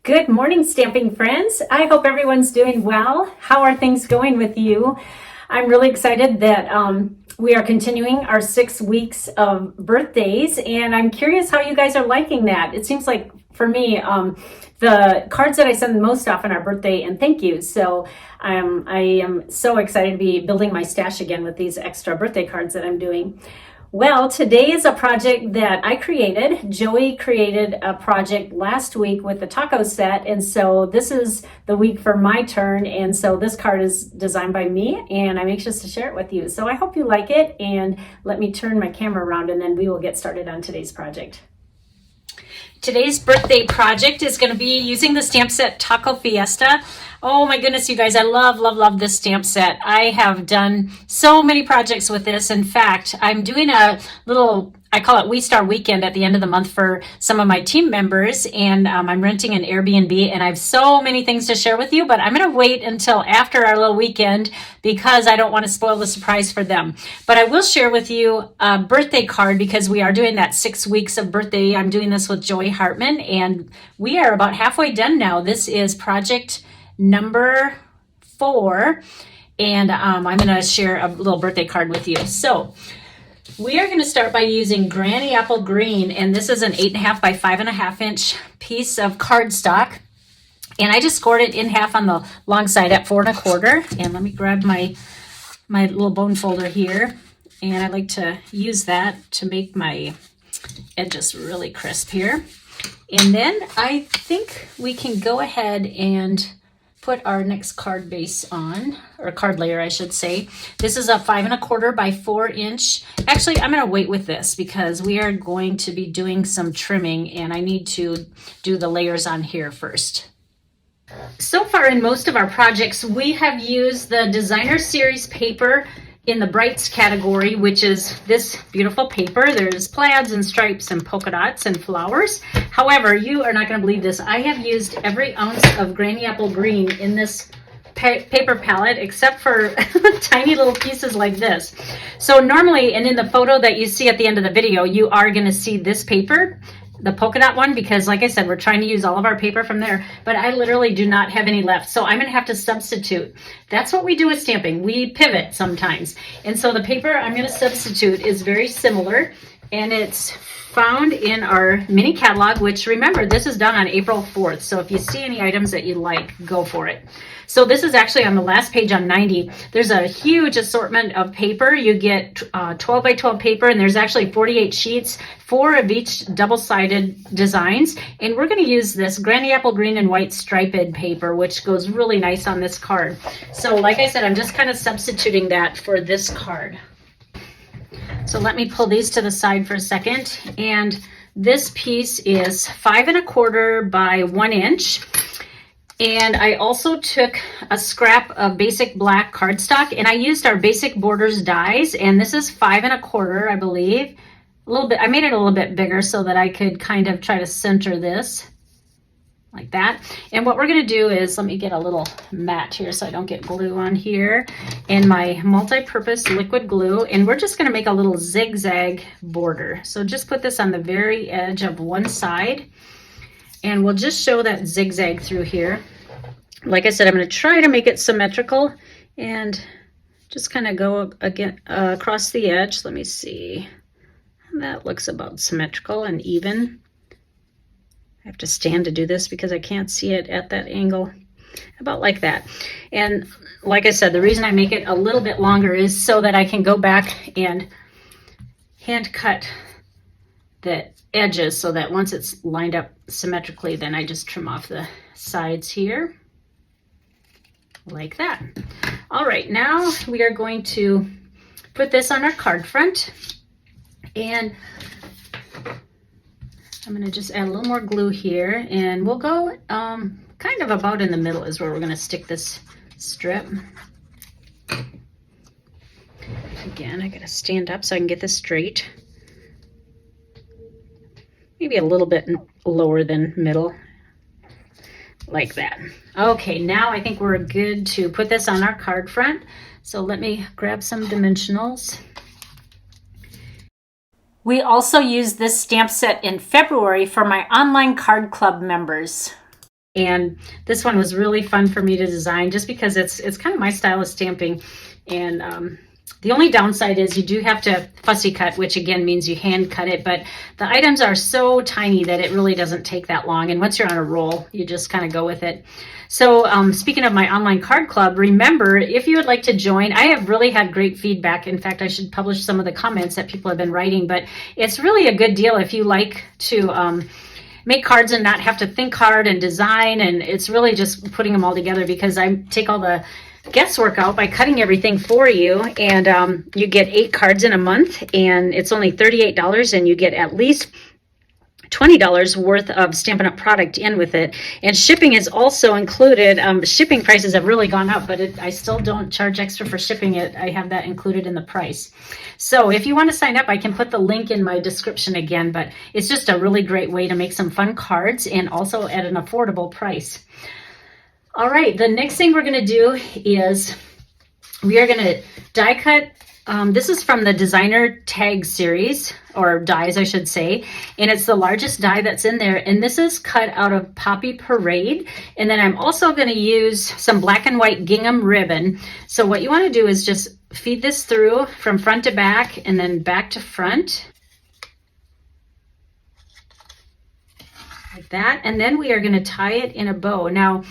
Good morning, stamping friends. I hope everyone's doing well. How are things going with you? I'm really excited that we are continuing our 6 weeks of birthdays, and I'm curious how you guys are liking that. It seems like for me, the cards that I send most often are birthday and thank yous. So I am so excited to be building my stash again with these extra birthday cards that I'm doing. Well, today is a project that I created. Joey created a project last week with the taco set, and so this is the week for my turn, and so this card is designed by me, and I'm anxious to share it with you. So I hope you like it, and let me turn my camera around, and then we will get started on today's project. Today's birthday project is going to be using the stamp set Taco Fiesta. Oh my goodness, you guys, I love this stamp set. I have done so many projects with this. In fact, I'm doing a little, I call it We Star Weekend at the end of the month for some of my team members, and I'm renting an Airbnb, and I have so many things to share with you, but I'm going to wait until after our little weekend because I don't want to spoil the surprise for them. But I will share with you a birthday card because we are doing that 6 weeks of birthday. I'm doing this with Joey Hartman, and we are about halfway done now. This is project number 4, and I'm going to share a little birthday card with you. So we are going to start by using Granny Apple Green, and this is an 8.5 by 5.5 inch piece of cardstock, and I just scored it in half on the long side at 4 1/4. And let me grab my little bone folder here, and I like to use that to make my edges really crisp here. And then I think we can go ahead and put our next card base on, or card layer, I should say. This is a 5 1/4 by 4 inch. Actually, I'm going to wait with this because we are going to be doing some trimming, and I need to do the layers on here first. So far in most of our projects, we have used the Designer Series paper in the Brights category, which is this beautiful paper. There's plaids and stripes and polka dots and flowers. However, you are not going to believe this. I have used every ounce of Granny Apple Green in this paper palette except for tiny little pieces like this. So normally, and in the photo that you see at the end of the video, you are going to see this paper, the polka dot one, because like I said, we're trying to use all of our paper from there, but I literally do not have any left. So I'm going to have to substitute. That's what we do with stamping. We pivot sometimes. And so the paper I'm going to substitute is very similar, and it's found in our mini catalog, which remember, this is done on April 4th. So if you see any items that you like, go for it. So this is actually on the last page on 90. There's a huge assortment of paper. You get 12 by 12 paper, and there's actually 48 sheets, 4 of each double-sided designs. And we're going to use this Granny Apple Green and White striped paper, which goes really nice on this card. So like I said, I'm just kind of substituting that for this card. So let me pull these to the side for a second. And this piece is 5 1/4 by 1 inch. And I also took a scrap of basic black cardstock, and I used our Basic Borders dies, and this is 5 1/4, I believe. A little bit, I made it a little bit bigger so that I could kind of try to center this like that. And what we're going to do is, let me get a little mat here so I don't get glue on here, and my multi-purpose liquid glue, and we're just going to make a little zigzag border. So just put this on the very edge of one side, and we'll just show that zigzag through here. Like I said, I'm going to try to make it symmetrical and just kind of go again across the edge. Let me see. That looks about symmetrical and even. I have to stand to do this because I can't see it at that angle. About like that. And like I said, the reason I make it a little bit longer is so that I can go back and hand cut the edges so that once it's lined up symmetrically, then I just trim off the sides here like that. All right, now we are going to put this on our card front, and I'm going to just add a little more glue here, and we'll go kind of about in the middle is where we're going to stick this strip. Again, I got to stand up so I can get this straight. Maybe a little bit lower than middle, like that. Okay, now I think we're good to put this on our card front. So let me grab some dimensionals. We also used this stamp set in February for my online card club members. And this one was really fun for me to design just because it's kind of my style of stamping. And the only downside is you do have to fussy cut, which again means you hand cut it, but the items are so tiny that it really doesn't take that long. And once you're on a roll, you just kind of go with it. So speaking of my online card club, remember, if you would like to join, I have really had great feedback. In fact, I should publish some of the comments that people have been writing, but it's really a good deal if you like to make cards and not have to think hard and design. And it's really just putting them all together, because I take all the guesswork out by cutting everything for you. And you get 8 cards in a month, and it's only $38, and you get at least $20 worth of Stampin' Up! Product in with it. And shipping is also included. Shipping prices have really gone up, but I still don't charge extra for shipping it. I have that included in the price. So if you want to sign up, I can put the link in my description again, but it's just a really great way to make some fun cards and also at an affordable price. All right, the next thing we're going to do is we are going to die cut. This is from the designer tag series, or dies I should say, and it's the largest die that's in there, and this is cut out of Poppy Parade. And then I'm also going to use some black and white gingham ribbon. So what you want to do is just feed this through from front to back and then back to front like that, and then we are going to tie it in a bow. Now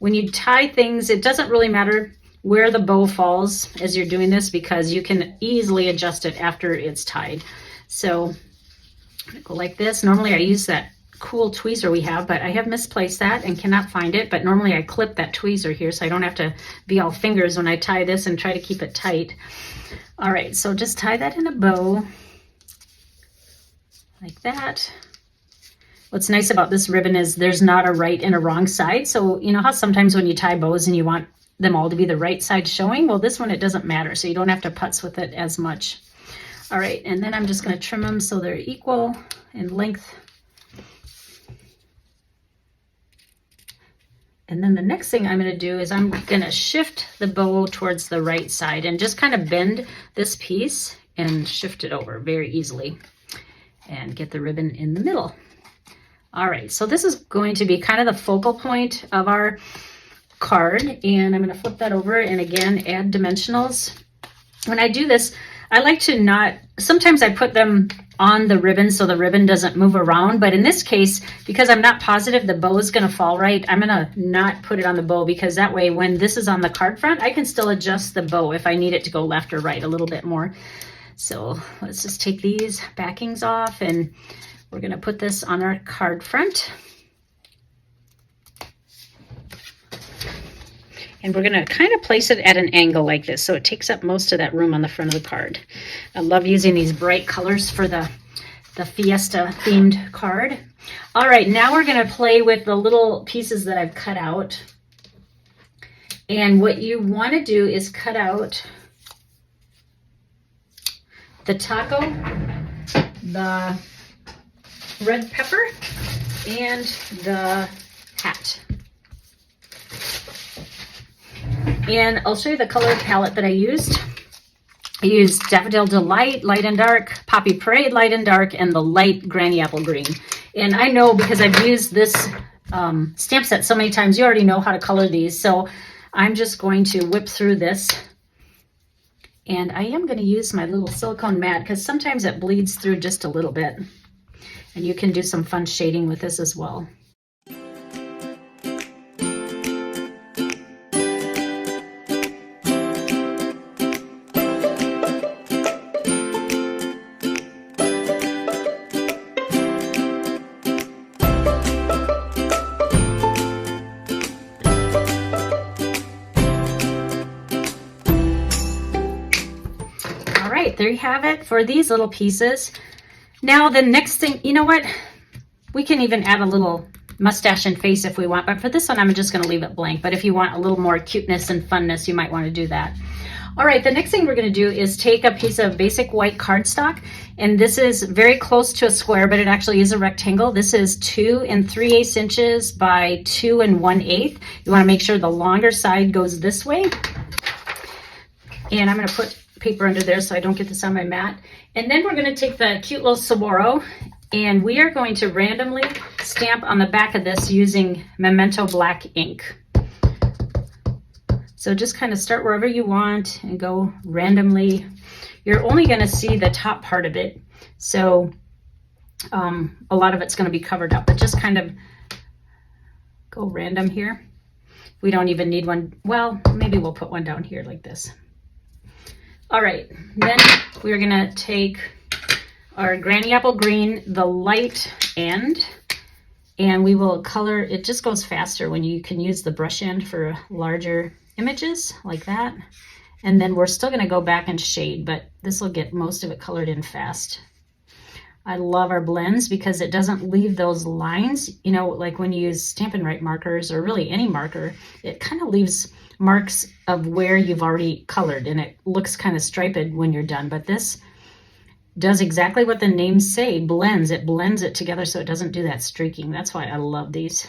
when you tie things, it doesn't really matter where the bow falls as you're doing this, because you can easily adjust it after it's tied. So I'm gonna go like this. Normally I use that cool tweezer we have, but I have misplaced that and cannot find it. But normally I clip that tweezer here so I don't have to be all fingers when I tie this and try to keep it tight. All right, so just tie that in a bow like that. What's nice about this ribbon is there's not a right and a wrong side. So you know how sometimes when you tie bows and you want them all to be the right side showing? Well, this one, it doesn't matter, so you don't have to putz with it as much. All right, and then I'm just going to trim them so they're equal in length. And then the next thing I'm going to do is I'm going to shift the bow towards the right side and just kind of bend this piece and shift it over very easily and get the ribbon in the middle. All right, so this is going to be kind of the focal point of our card, and I'm going to flip that over and again add dimensionals. When I do this, I like to not, sometimes I put them on the ribbon so the ribbon doesn't move around, but in this case, because I'm not positive the bow is going to fall right, I'm going to not put it on the bow, because that way when this is on the card front, I can still adjust the bow if I need it to go left or right a little bit more. So let's just take these backings off, and we're going to put this on our card front. And we're going to kind of place it at an angle like this, so it takes up most of that room on the front of the card. I love using these bright colors for the Fiesta themed card. All right, now we're going to play with the little pieces that I've cut out. And what you want to do is cut out the taco, the red pepper, and the hat. And I'll show you the color palette that I used. I used Daffodil Delight, light and dark, Poppy Parade, light and dark, and the light Granny Apple Green. And I know, because I've used this stamp set so many times, you already know how to color these. So I'm just going to whip through this. And I am going to use my little silicone mat, because sometimes it bleeds through just a little bit. And you can do some fun shading with this as well. There you have it for these little pieces. Now the next thing, you know what? We can even add a little mustache and face if we want, but for this one, I'm just going to leave it blank. But if you want a little more cuteness and funness, you might want to do that. All right, the next thing we're going to do is take a piece of basic white cardstock, and this is very close to a square, but it actually is a rectangle. This is 2 3/8 inches by 2 1/8. You want to make sure the longer side goes this way. And I'm going to put paper under there so I don't get this on my mat. And then we're going to take the cute little saguaro And we are going to randomly stamp on the back of this using Memento Black ink. So just kind of start wherever you want and go randomly. You're only going to see the top part of it, so a lot of it's going to be covered up, but just kind of go random here. We don't even need one. Well, maybe we'll put one down here like this. All right, then we're going to take our Granny Apple Green, the light end, and we will color. It just goes faster when you can use the brush end for larger images like that. And then we're still going to go back and shade, but this will get most of it colored in fast. I love our blends because it doesn't leave those lines, you know, like when you use Stampin' Right markers or really any marker, it kind of leaves marks of where you've already colored and it looks kind of striped when you're done. But this does exactly what the names say, blends. It blends it together so it doesn't do that streaking. That's why I love these.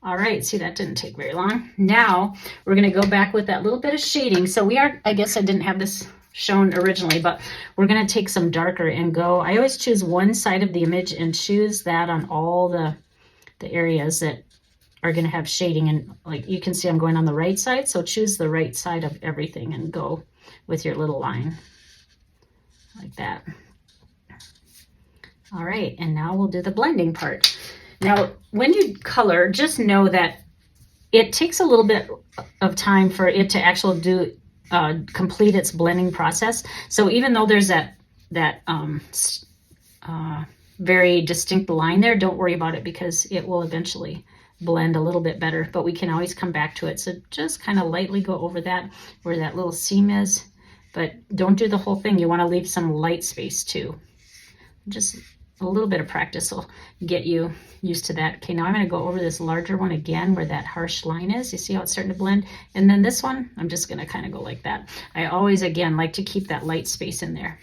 All right, see, that didn't take very long. Now we're going to go back with that little bit of shading. So we are, I guess I didn't have this shown originally, but we're going to take some darker and go. I always choose one side of the image and choose that on all the areas that are going to have shading. And like you can see, I'm going on the right side. So choose the right side of everything and go with your little line like that. All right, and now we'll do the blending part. Now, when you color, just know that it takes a little bit of time for it to actually do complete its blending process. So even though there's that very distinct line there, don't worry about it because it will eventually blend a little bit better, but we can always come back to it. So just kind of lightly go over that where that little seam is, but don't do the whole thing. You want to leave some light space too. Just a little bit of practice will get you used to that. Okay, now I'm going to go over this larger one again where that harsh line is. You see how it's starting to blend? And then this one, I'm just going to kind of go like that. I always, again, like to keep that light space in there,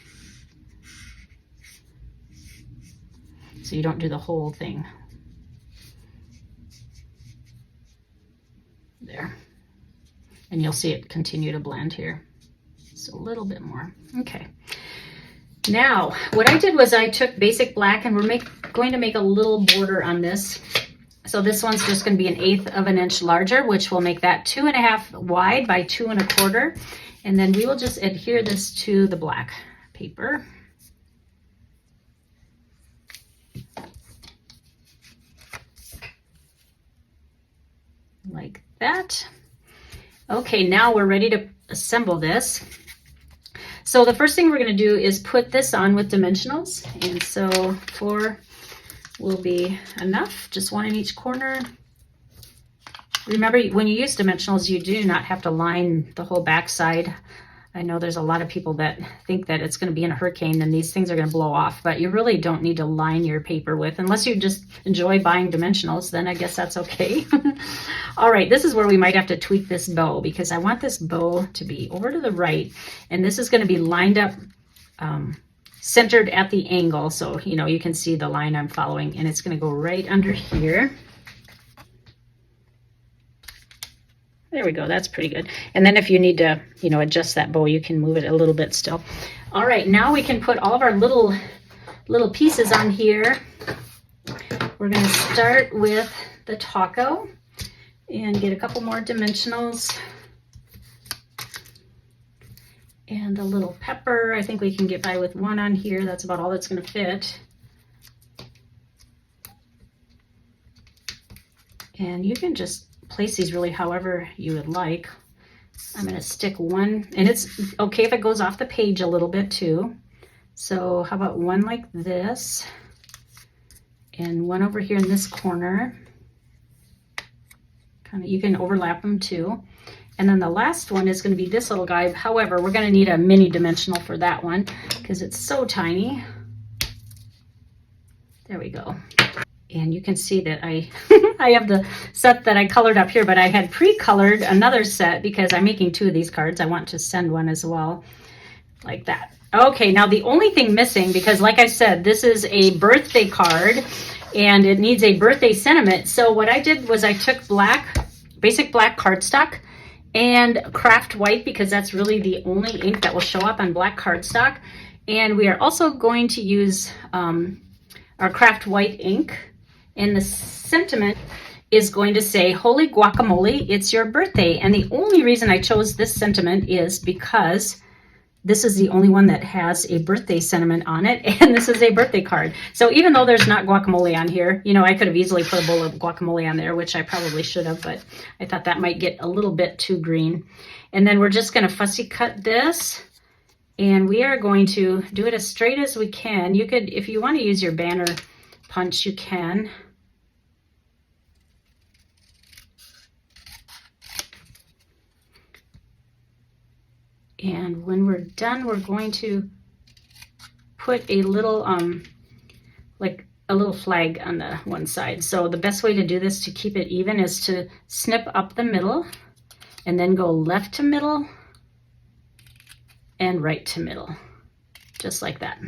so you don't do the whole thing. There. And you'll see it continue to blend here. Just a little bit more. Okay. Now, what I did was I took basic black and we're going to make a little border on this. So this one's just going to be 1/8 of an inch larger, which will make that 2.5 wide by 2 1/4. And then we will just adhere this to the black paper. Like that. Okay, now we're ready to assemble this. So the first thing we're going to do is put this on with dimensionals. And so 4 will be enough, just 1 in each corner. Remember, when you use dimensionals, you do not have to line the whole back side. I know there's a lot of people that think that it's going to be in a hurricane and these things are going to blow off, but you really don't need to line your paper with, unless you just enjoy buying dimensionals, then I guess that's okay. All right, this is where we might have to tweak this bow because I want this bow to be over to the right, and this is going to be lined up, centered at the angle. So, you know, you can see the line I'm following, and it's going to go right under here. There we go, that's pretty good. And then if you need to, you know, adjust that bow, you can move it a little bit still. All right, now we can put all of our little pieces on here. We're gonna start with the taco and get a couple more dimensionals. And the little pepper, I think we can get by with 1 on here. That's about all that's gonna fit. And you can just place these really however you would like. I'm going to stick 1, and it's okay if it goes off the page a little bit too. So how about 1 like this, and 1 over here in this corner. Kind of, you can overlap them too. And then the last one is going to be this little guy. However, we're going to need a mini dimensional for that one because it's so tiny. There we go. And you can see that I have the set that I colored up here, but I had pre-colored another set because I'm making 2 of these cards. I want to send one as well, like that. Okay, now the only thing missing, because like I said, this is a birthday card and it needs a birthday sentiment. So what I did was I took basic black cardstock and craft white, because that's really the only ink that will show up on black cardstock. And we are also going to use our craft white ink. And the sentiment is going to say, "Holy guacamole, it's your birthday." And the only reason I chose this sentiment is because this is the only one that has a birthday sentiment on it, and this is a birthday card. So even though there's not guacamole on here, you know, I could have easily put a bowl of guacamole on there, which I probably should have, but I thought that might get a little bit too green. And then we're just going to fussy cut this, and we are going to do it as straight as we can. You could, if you want to use your banner punch, you can. And when we're done, we're going to put a little, like a little flag on the one side. So the best way to do this to keep it even is to snip up the middle and then go left to middle and right to middle, just like that.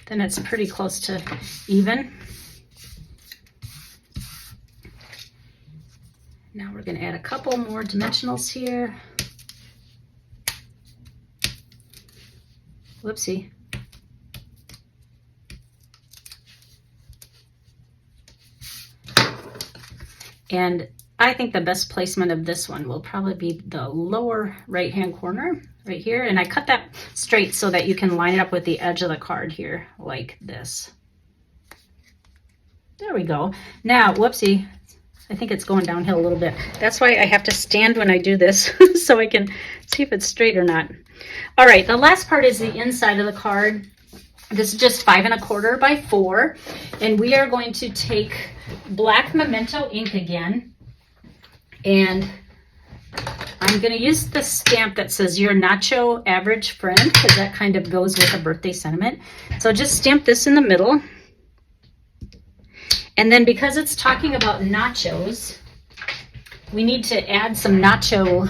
Then it's pretty close to even. Now we're going to add a couple more dimensionals here. Whoopsie. And I think the best placement of this one will probably be the lower right-hand corner right here. And I cut that straight so that you can line it up with the edge of the card here like this. There we go. Now, whoopsie, I think it's going downhill a little bit. That's why I have to stand when I do this so I can see if it's straight or not. All right, the last part is the inside of the card. This is just 5 1/4 by 4, and we are going to take black memento ink again, and I'm going to use the stamp that says "Your Nacho Average Friend," because that kind of goes with a birthday sentiment. So just stamp this in the middle, and then because it's talking about nachos, we need to add some nacho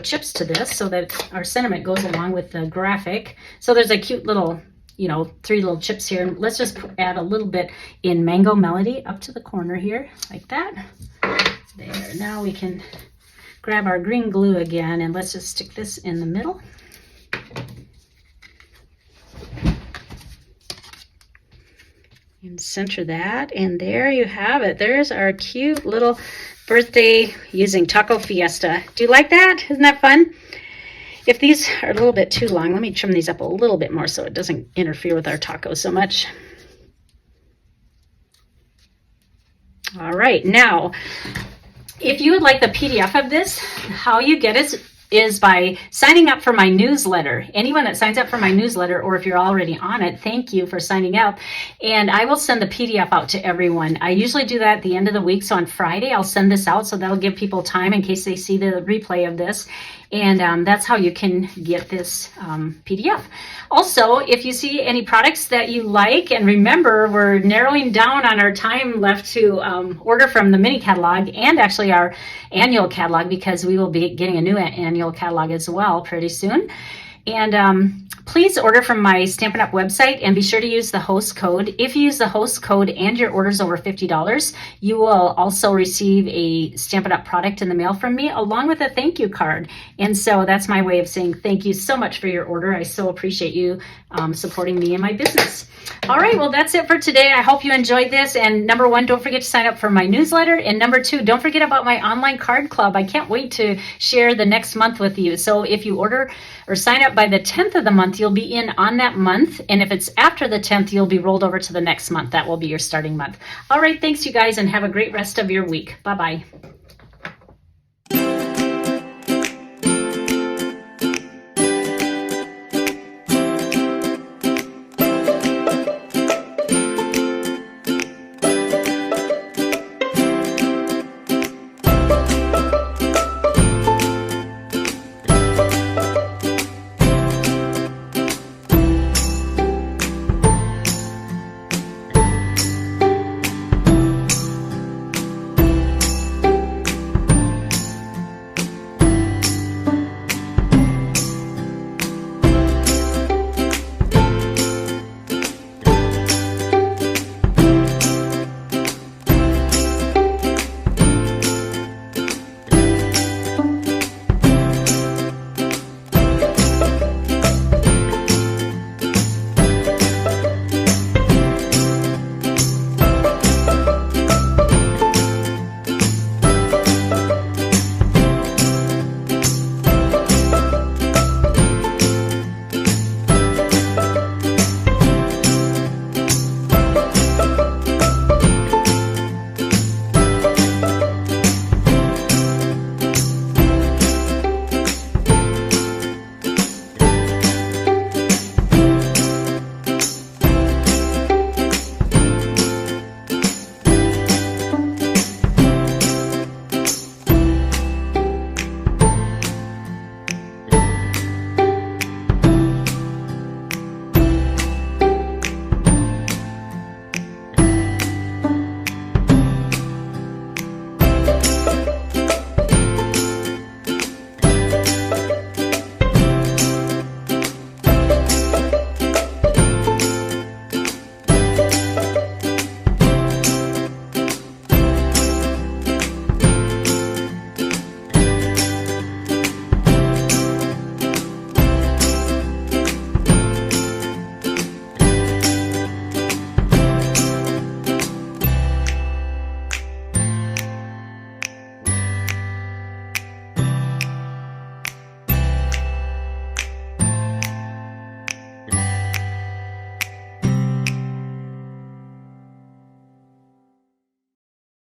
chips to this so that our sentiment goes along with the graphic. So there's a cute little, you know, 3 little chips here. Let's just add a little bit in Mango Melody up to the corner here, like that. There, now we can grab our green glue again, and let's just stick this in the middle. And center that, and there you have it. There's our cute little birthday using Taco Fiesta. Do you like that? Isn't that fun? If these are a little bit too long, let me trim these up a little bit more so it doesn't interfere with our tacos so much. All right, now, if you would like the PDF of this, how you get it is by signing up for my newsletter. Anyone that signs up for my newsletter, or if you're already on it, thank you for signing up. And I will send the PDF out to everyone. I usually do that at the end of the week. So on Friday, I'll send this out. So that'll give people time in case they see the replay of this. And that's how you can get this PDF. Also, if you see any products that you like, and remember, we're narrowing down on our time left to order from the mini catalog and actually our annual catalog, because we will be getting a new annual catalog as well pretty soon. And please order from my Stampin' Up! Website and be sure to use the host code. If you use the host code and your order's over $50, you will also receive a Stampin' Up! Product in the mail from me along with a thank you card. And so that's my way of saying thank you so much for your order. I so appreciate you supporting me and my business. All right, well, that's it for today. I hope you enjoyed this. And number 1, don't forget to sign up for my newsletter. And number 2, don't forget about my online card club. I can't wait to share the next month with you. So if you order or sign up by the 10th of the month, you'll be in on that month. And if it's after the 10th, you'll be rolled over to the next month. That will be your starting month. All right, thanks, you guys, and have a great rest of your week. Bye-bye.